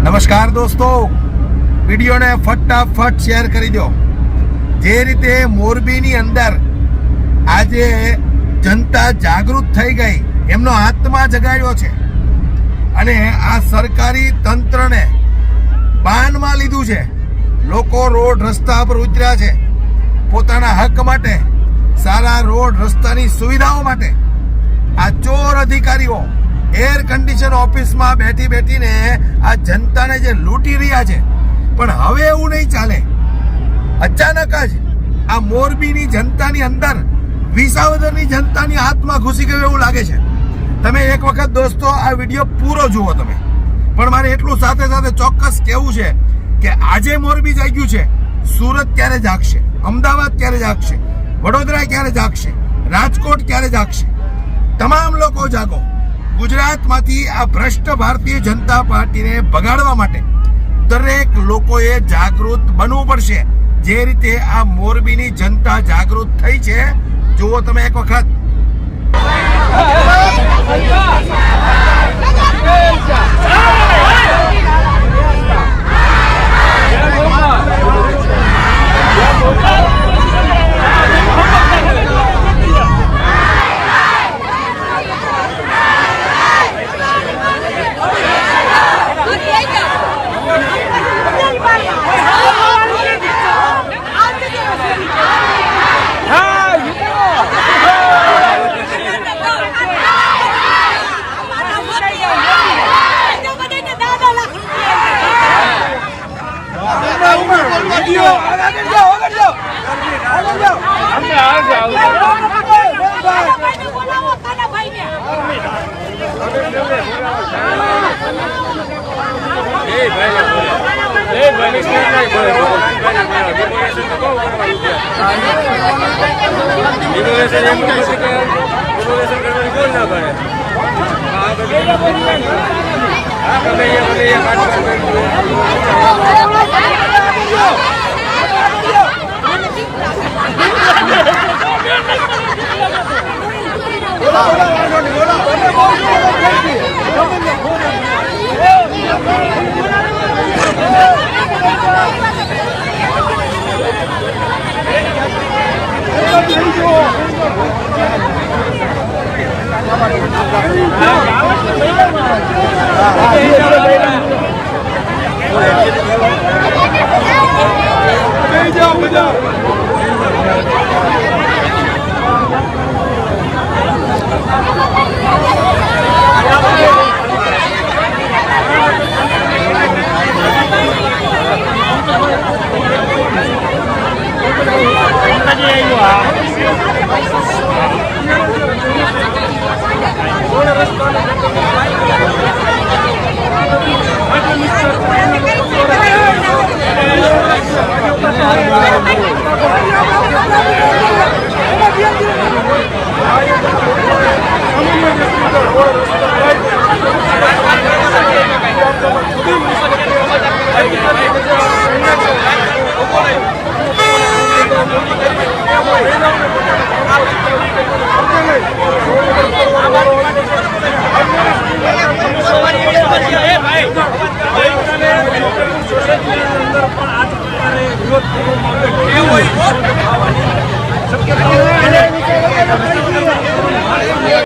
નમસ્કાર દોસ્તો, વિડીયોને ફટાફટ શેર કરી દો। જે રીતે મોરબીની અંદર આજે જનતા જાગૃત થઈ ગઈ, એમનો આત્મા જગાડ્યો છે અને આ સરકારી તંત્રને બાનમાં લીધું છે। લોકો રોડ રસ્તા પર ઉતર્યા છે પોતાના હક માટે, સારા રોડ રસ્તાની સુવિધાઓ માટે। આ ચોર અધિકારીઓ એર કન્ડિશન ઓફિસમાં બેઠી બેઠીને આ જનતાને જે લૂંટી રહ્યા છે, પણ હવે એવું નહીં ચાલે। અચાનક જ આ મોરબીની જનતાની અંદર વિસાવદરની જનતાની હાથમાં ઘૂસી ગયું એવું લાગે છે। તમે એક વખત દોસ્તો આ વિડીયો પૂરો જુઓ તમે, પણ મારે એટલું સાથે સાથે ચોક્કસ કહેવું છે કે આજે મોરબી જાગ્યું છે, સુરત ક્યારે જાગશે, અમદાવાદ ક્યારે જાગશે, વડોદરા ક્યારે જાગશે, રાજકોટ ક્યારે જાગશે। તમામ લોકો જાગો। ગુજરાતમાંથી આ ભ્રષ્ટ ભારતીય જનતા પાર્ટીને ભગાડવા માટે દરેક લોકોએ જાગૃત બનવું પડશે। જે રીતે આ મોરબીની જનતા જાગૃત થઈ છે, જુઓ તમે એક વખત।